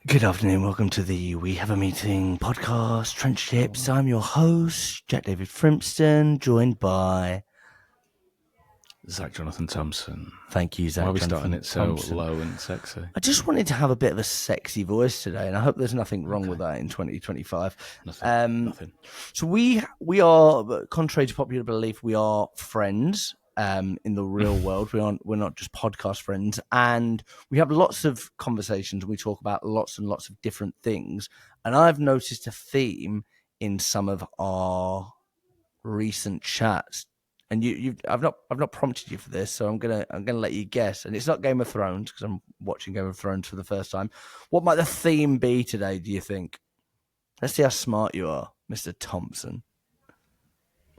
Good afternoon, welcome to the We Have a Meeting podcast, Trench Tips. I'm your host, Jack David Frimston, joined by... Zach Jonathan Thompson. Thank you, Zach Why are we Jonathan starting it so Thompson. low and sexy? I just wanted to have a bit of a sexy voice today, and I hope there's nothing wrong with that in 2025. Nothing. So we are, contrary to popular belief, we are friends in the real world. We're not just podcast friends, and we have lots of conversations. We talk about lots and lots of different things, and I've noticed a theme in some of our recent chats. And I've not prompted you for this, so I'm gonna let you guess. And it's not Game of Thrones because I'm watching Game of Thrones for the first time. What might the theme be today? Do you think? Let's see how smart you are, Mr. Thompson.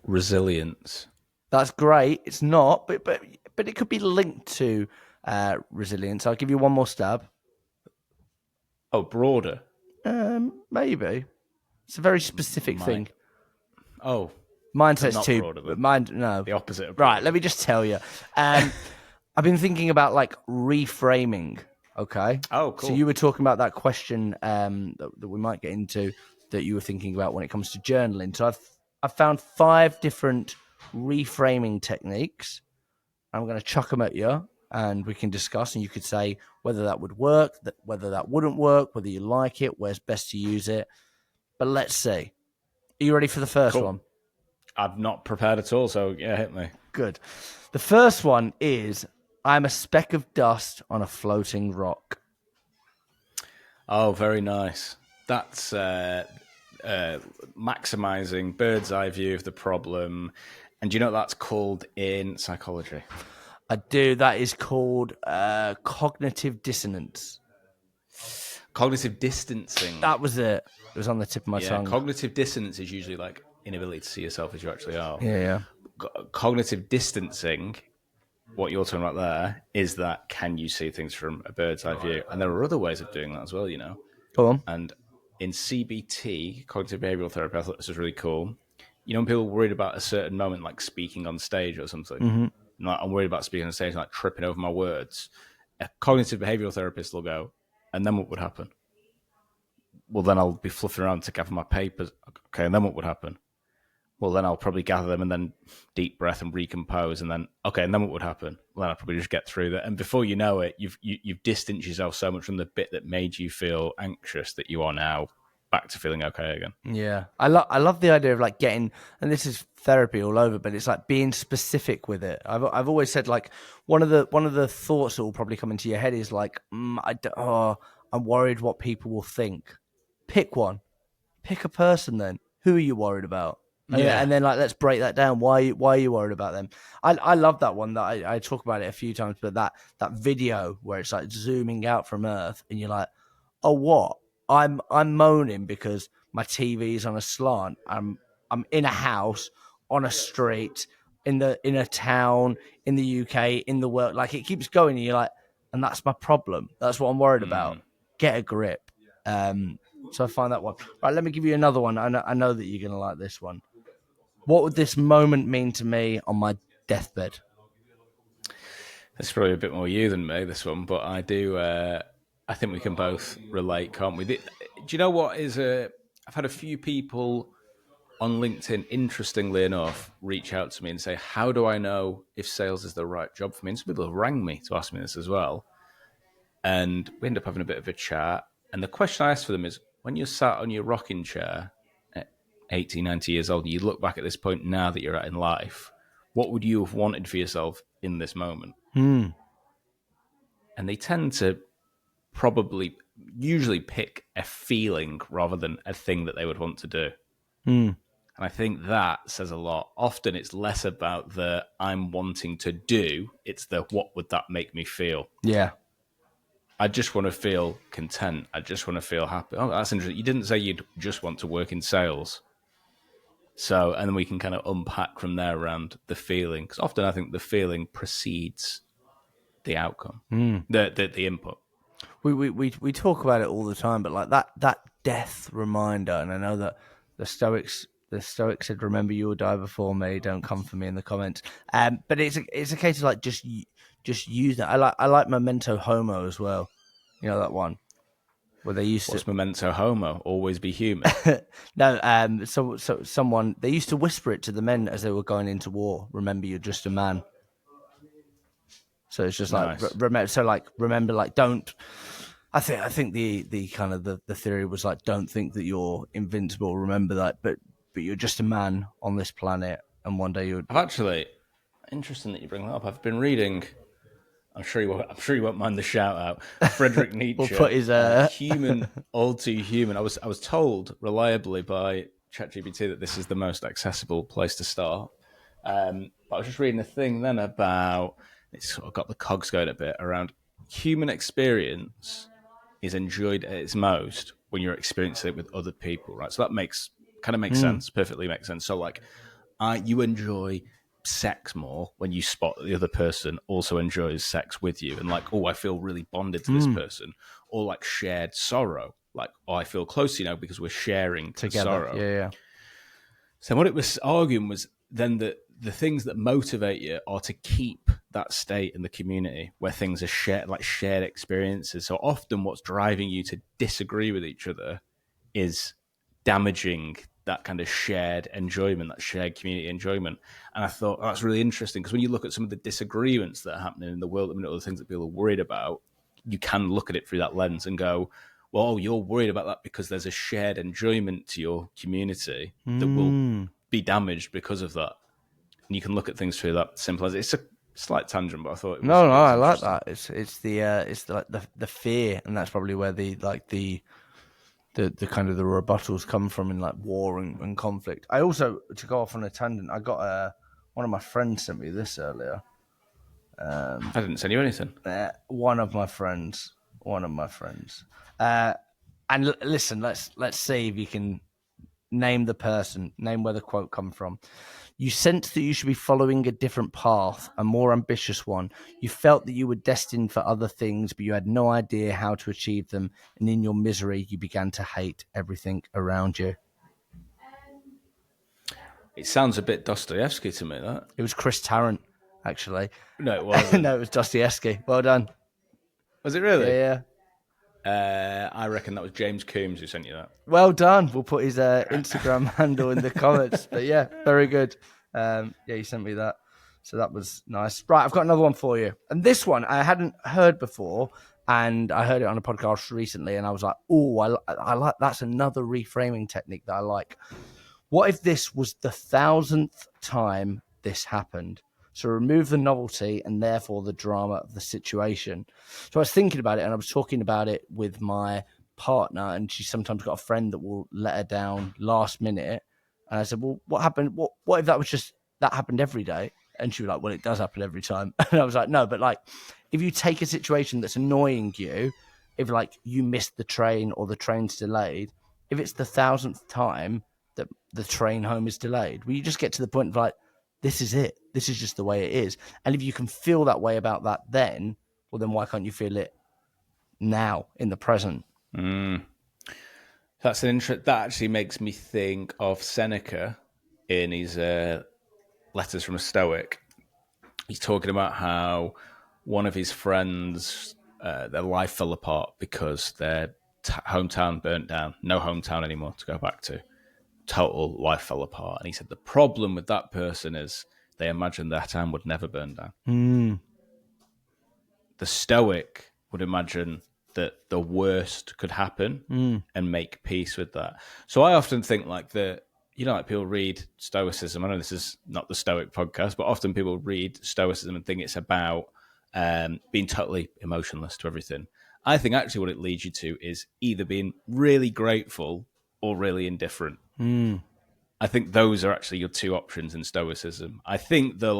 Resilience. That's great. It's not, but it could be linked to resilience. I'll give you one more stab. Oh, broader. Maybe it's a very specific thing. Oh, Mine says not two, broader, but mine no. the opposite of broader. Right. Let me just tell you. I've been thinking about like reframing. Okay. Oh, cool. So you were talking about that question that we might get into that you were thinking about when it comes to journaling. So I've found 5 different reframing techniques. I'm going to chuck them at you, and we can discuss. And you could say whether that would work, whether that wouldn't work, whether you like it, where's best to use it. But let's see. Are you ready for the first one? I've not prepared at all, so yeah, hit me. Good. The first one is I'm a speck of dust on a floating rock. Oh, very nice. That's maximizing bird's eye view of the problem. And do you know what that's called in psychology? I do. That is called cognitive dissonance. Cognitive distancing. That was it. It was on the tip of my tongue. Cognitive dissonance is usually like inability to see yourself as you actually are. Yeah. Cognitive distancing, what you're talking about there, is that can you see things from a bird's eye view? And there are other ways of doing that as well, you know. Go on. And in CBT, cognitive behavioral therapy, I thought this was really cool. You know, when people are worried about a certain moment, like speaking on stage or something, like, I'm worried about speaking on stage, like tripping over my words. A cognitive behavioral therapist will go, and then what would happen? Well, then I'll be fluffing around to gather my papers. Okay, and then what would happen? Well, then I'll probably gather them and then deep breath and recompose. And then, okay, and then what would happen? Well, then I'll probably just get through that. And before you know it, you've distanced yourself so much from the bit that made you feel anxious that you are now back to feeling okay again. Yeah. I love the idea of like getting, and this is therapy all over, but it's like being specific with it. I've always said like one of the thoughts that will probably come into your head is like, I'm worried what people will think. Pick one. Pick a person then. Who are you worried about? And then like let's break that down. Why are you worried about them? I love that one. That I talk about it a few times, but that video where it's like zooming out from Earth, and you're like, oh what? I'm moaning because my TV's on a slant. I'm in a house, on a street, in a town, in the UK, in the world. Like it keeps going, and you're like, and that's my problem. That's what I'm worried about. Get a grip. So I find that one. Right, let me give you another one. I know that you're going to like this one. What would this moment mean to me on my deathbed? It's probably a bit more you than me, this one, but I do. I think we can both relate, can't we? Do you know what is I've had a few people on LinkedIn, interestingly enough, reach out to me and say, how do I know if sales is the right job for me? And some people have rang me to ask me this as well. And we end up having a bit of a chat. And the question I asked for them is, when you're sat on your rocking chair at 80, 90 years old, you look back at this point now that you're at in life, what would you have wanted for yourself in this moment? And they tend to usually pick a feeling rather than a thing that they would want to do. And I think that says a lot. Often it's less about the I'm wanting to do, it's the what would that make me feel? Yeah. I just want to feel content. I just want to feel happy. Oh, that's interesting. You didn't say you'd just want to work in sales. So, and then we can kind of unpack from there around the feeling. Because often I think the feeling precedes the outcome, the input. We talk about it all the time, but like that death reminder, and I know that the Stoics said, "Remember, you will die before me. Don't come for me in the comments." But it's a case of like just use that. I like Memento Homo as well. You know that one. Well, they used What's to. memento homo? Always be human. No, so someone they used to whisper it to the men as they were going into war. Remember, you're just a man. So it's just like Nice. remember. So like remember, like don't. I think the kind of the theory was like don't think that you're invincible. Remember that, but you're just a man on this planet, and one day you're. I've actually interesting that you bring that up. I've been reading. I'm sure you won't mind the shout out. Friedrich We'll Nietzsche, put his human, all too human. I was told reliably by ChatGPT that this is the most accessible place to start. But I was just reading a thing then about it's sort of got the cogs going a bit around human experience is enjoyed at its most when you're experiencing it with other people, right? So that makes sense, perfectly makes sense. So like, you enjoy sex more when you spot that the other person also enjoys sex with you, and like, oh, I feel really bonded to this person, or like shared sorrow, like, oh, I feel close, because we're sharing the together. sorrow. Yeah. So what it was arguing was then that the things that motivate you are to keep that state in the community where things are shared, like shared experiences. So often what's driving you to disagree with each other is damaging that kind of shared enjoyment, that shared community enjoyment. And I thought that's really interesting because when you look at some of the disagreements that are happening in the world, or the things that people are worried about, you can look at it through that lens and go, well, you're worried about that because there's a shared enjoyment to your community that will be damaged because of that. And you can look at things through that simple as it's a slight tangent, but I thought No, it was I like interesting. that. It's like the fear, and that's probably where the kind of the rebuttals come from in like war and conflict. I also, to go off on a tangent, I got one of my friends sent me this earlier. I didn't send you anything. One of my friends, and listen, let's see if you can name the person, name where the quote come from. You sensed that you should be following a different path, a more ambitious one. You felt that you were destined for other things, but you had no idea how to achieve them. And in your misery, you began to hate everything around you. It sounds a bit Dostoevsky to me, that. It was Chris Tarrant, actually. No, it wasn't. No, it was Dostoevsky. Well done. Was it Yeah, really? yeah. I reckon that was James Coombs who sent you that. Well done. We'll put his Instagram handle in the comments. But yeah, very good. Yeah, you sent me that. So that was nice. Right, I've got another one for you. And this one I hadn't heard before. And I heard it on a podcast recently. And I was like, oh, I like that's another reframing technique that I like. What if this was the 1,000th time this happened? So remove the novelty and therefore the drama of the situation. So I was thinking about it and I was talking about it with my partner, and she's sometimes got a friend that will let her down last minute. And I said, well, what happened? What if that was just that happened every day? And she was like, well, it does happen every time. And I was like, no, but like if you take a situation that's annoying you, if like you missed the train or the train's delayed, if it's the 1,000th time that the train home is delayed, well, you just get to the point of like, this is it. This is just the way it is. And if you can feel that way about that then, well, then why can't you feel it now in the present? That's an interest. That actually makes me think of Seneca in his Letters from a Stoic. He's talking about how one of his friends, their life fell apart because their hometown burnt down. No hometown anymore to go back to. Total life fell apart. And he said the problem with that person is they imagined their town would never burn down. The Stoic would imagine that the worst could happen and make peace with that. So I often think like like people read Stoicism. I know this is not the Stoic podcast, but often people read Stoicism and think it's about being totally emotionless to everything. I think actually what it leads you to is either being really grateful or really indifferent. I think those are actually your two options in Stoicism. I think the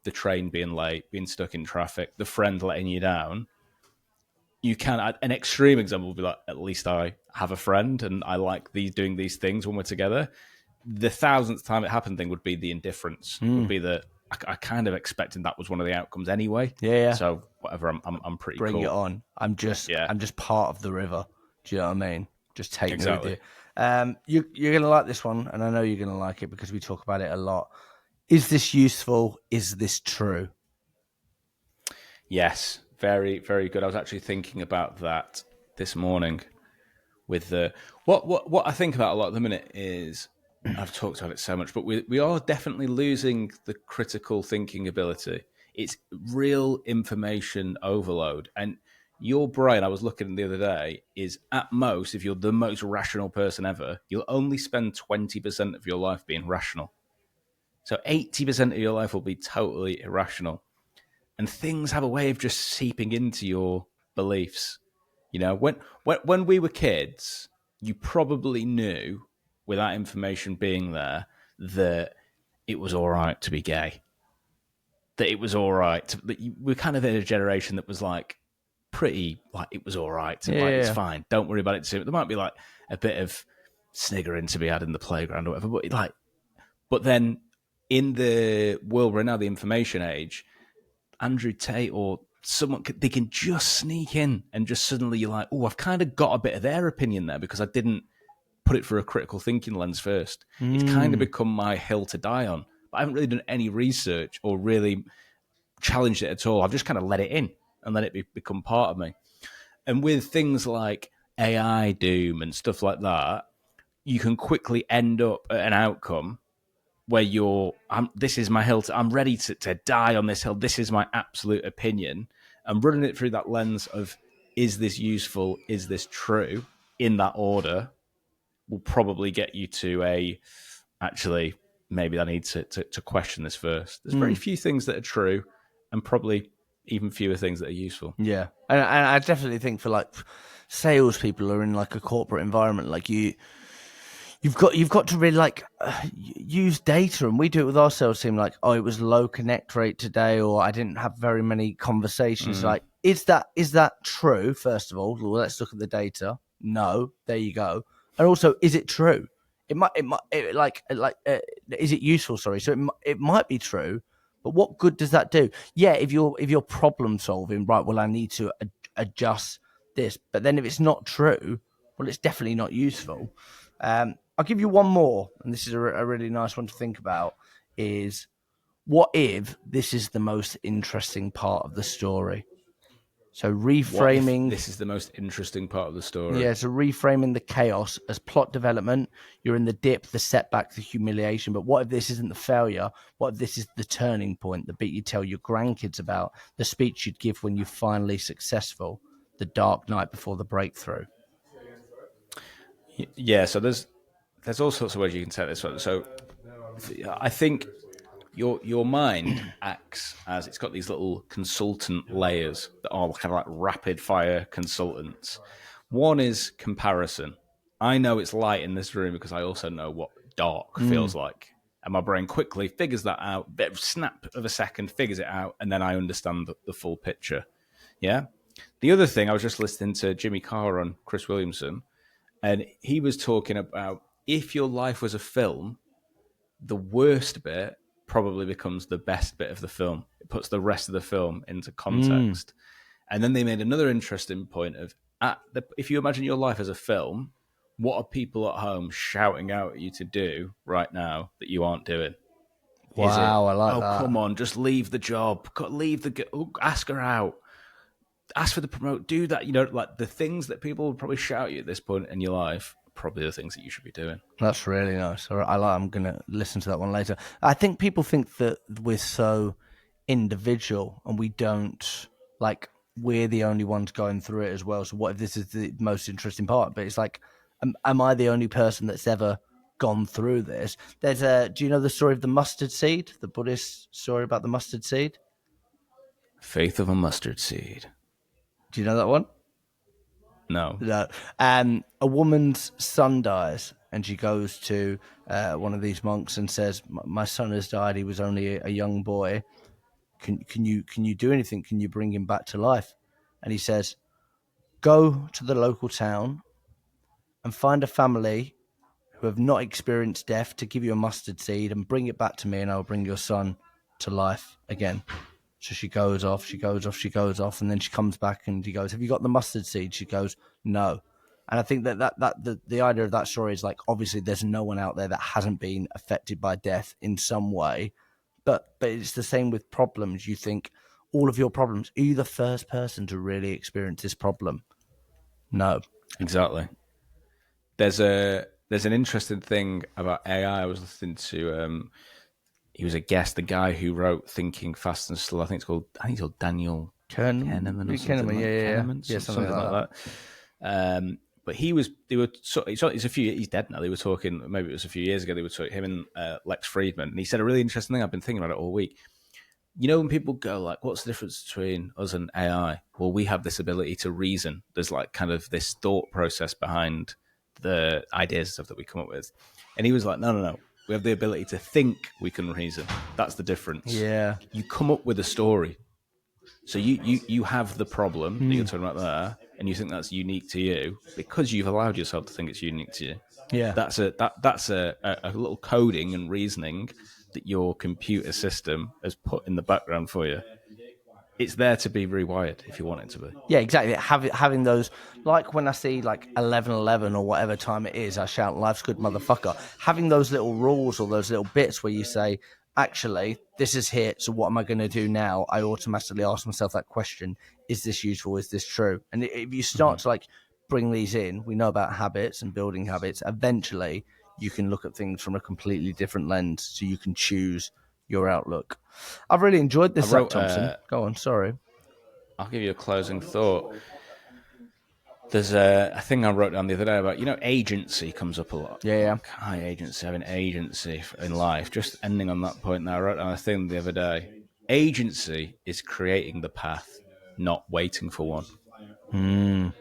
train being late, being stuck in traffic, the friend letting you down. You can an extreme example would be like, at least I have a friend and I like doing these things when we're together. The 1,000th time it happened thing would be the indifference. Would be that I kind of expected that was one of the outcomes anyway. Yeah. So whatever, I'm pretty Bring cool. it on. I'm just part of the river. Do you know what I mean? Just take Exactly. me with you. You're going to like this one, and I know you're going to like it because we talk about it a lot. Is this useful? Is this true? Yes, Very, very good. I was actually thinking about that this morning with the what I think about a lot at the minute is I've talked about it so much, but we are definitely losing the critical thinking ability. It's real information overload. And your brain, I was looking the other day, is at most, if you're the most rational person ever, you'll only spend 20% of your life being rational. So 80% of your life will be totally irrational. And things have a way of just seeping into your beliefs. You know, when we were kids, you probably knew, without information being there, that it was all right to be gay. That it was all right. That we're kind of in a generation that was like pretty like it was all right. Like it's Yeah. fine. Don't worry about it too. There might be like a bit of sniggering to be had in the playground or whatever. But then in the world we're in now, the information age, Andrew Tate or someone, they can just sneak in and just suddenly you're like, oh, I've kind of got a bit of their opinion there because I didn't put it through a critical thinking lens first. It's kind of become my hill to die on. But I haven't really done any research or really challenged it at all. I've just kind of let it in and let it become part of me. And with things like AI doom and stuff like that, you can quickly end up at an outcome where this is my hill. I'm ready to die on this hill. This is my absolute opinion. I'm running it through that lens of, is this useful? Is this true? In that order will probably get you to actually, maybe I need to question this first. There's very few things that are true and probably even fewer things that are useful. Yeah, and I definitely think for like salespeople or in like a corporate environment, like you've got to really like use data, and we do it with our sales team. Like, oh, it was low connect rate today, or I didn't have very many conversations. Like, is that true? First of all, well, let's look at the data. No, there you go. And also, is it true? Is it useful? Sorry, so it might be true, but what good does that do? Yeah, if you're problem solving, right? Well, I need to adjust this, but then if it's not true, well, it's definitely not useful. I'll give you one more, and this is a really nice one to think about, is what if this is the most interesting part of the story? So What if reframing, this is the most interesting part of the story? yeah, so reframing the chaos as plot development. You're in the dip, the setback, the humiliation, but what if this isn't the failure? What if this is the turning point, the bit you tell your grandkids about, the speech you'd give when you're finally successful, the dark night before the breakthrough? Yeah, so there's all sorts of ways you can take this one. So I think your mind acts as, it's got these little consultant layers that are kind of like rapid fire consultants. One is comparison. I know it's light in this room because I also know what dark feels like. And my brain quickly figures that out, bit of snap of a second, figures it out, and then I understand the full picture. Yeah. The other thing, I was just listening to Jimmy Carr on Chris Williamson, and he was talking about if your life was a film, the worst bit probably becomes the best bit of the film. It puts the rest of the film into context. And then they made another interesting point of, if you imagine your life as a film, what are people at home shouting out at you to do right now that you aren't doing? Is it, Wow, I like oh, that. come on, just leave the job, ask her out, ask for the promote, do that. You know, like the things that people would probably shout at you at this point in your life are probably the things that you should be doing. That's really nice. All right, I'm going to listen to that one later. I think people think that we're so individual and we don't, like, we're the only ones going through it as well. So what if this is the most interesting part? But it's like, am I the only person that's ever gone through this? Do you know the story of the mustard seed, the Buddhist story about the mustard seed? Faith of a mustard seed. Do you know that one? No. No. A woman's son dies, and she goes to one of these monks and says, "My son has died. He was only a young boy. Can you do anything? Can you bring him back to life?" And he says, "Go to the local town and find a family who have not experienced death to give you a mustard seed and bring it back to me, and I'll bring your son to life again." So she goes off, and then she comes back and he goes, "Have you got the mustard seed?" She goes, "No." And I think the idea of that story is like, obviously there's no one out there that hasn't been affected by death in some way, but it's the same with problems. You think, all of your problems. Are you the first person to really experience this problem? No. Exactly. There's an interesting thing about AI. I was listening to he was a guest, the guy who wrote Thinking Fast and Slow. I think it's called Daniel Kahneman or something like Kahneman, something something like that. But he's he's dead now. They were talking, maybe it was a few years ago. They were talking, him and Lex Friedman, and he said a really interesting thing. I've been thinking about it all week. You know, when people go like, "What's the difference between us and AI?" Well, we have this ability to reason. There's like kind of this thought process behind the ideas and stuff that we come up with. And he was like, no. We have the ability to think we can reason. That's the difference. Yeah. You come up with a story. So you have the problem that you're talking about there, and you think that's unique to you because you've allowed yourself to think it's unique to you. Yeah. That's a little coding and reasoning that your computer system has put in the background for you. It's there to be rewired if you want it to be. Yeah, exactly. Having those, like when I see like 11:11 or whatever time it is, I shout, "Life's good, motherfucker." Having those little rules or those little bits where you say, "Actually, this is hit. So what am I going to do now?" I automatically ask myself that question: Is this useful? Is this true? And if you start to like bring these in, we know about habits and building habits. Eventually, you can look at things from a completely different lens, so you can choose your outlook. I've really enjoyed this, Zach Thompson. Go on, sorry. I'll give you a closing thought. There's a thing I wrote down the other day about, agency comes up a lot. Yeah. Like, high agency, having agency in life. Just ending on that point now, I wrote down a thing the other day. Agency is creating the path, not waiting for one.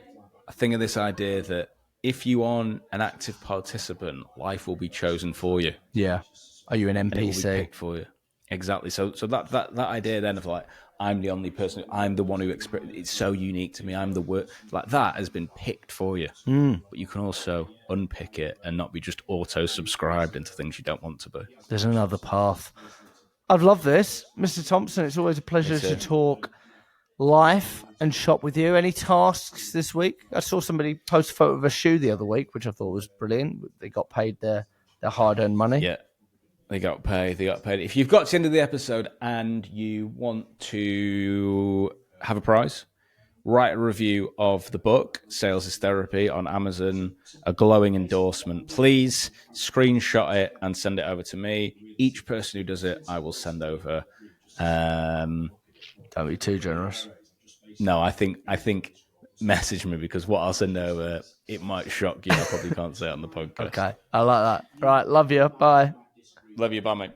I think of this idea that if you are an active participant, life will be chosen for you. Yeah. Are you an NPC? And it will be picked for you. Exactly. So that idea then of like, I'm the only person, I'm the one who it's so unique to me. I'm the word, like that has been picked for you. But you can also unpick it and not be just auto-subscribed into things you don't want to be. There's another path. I've loved this, Mr. Thompson. It's always a pleasure to talk life and shop with you. Any tasks this week? I saw somebody post a photo of a shoe the other week, which I thought was brilliant. They got paid their hard-earned money. Yeah. They got paid. If you've got to the end of the episode and you want to have a prize, write a review of the book, Sales is Therapy, on Amazon, a glowing endorsement. Please screenshot it and send it over to me. Each person who does it, I will send over. Don't be too generous. No, I think message me, because what I'll send over, it might shock you. I probably can't say it on the podcast. Okay, I like that. Right, love you. Bye. Love you. Bye, mate.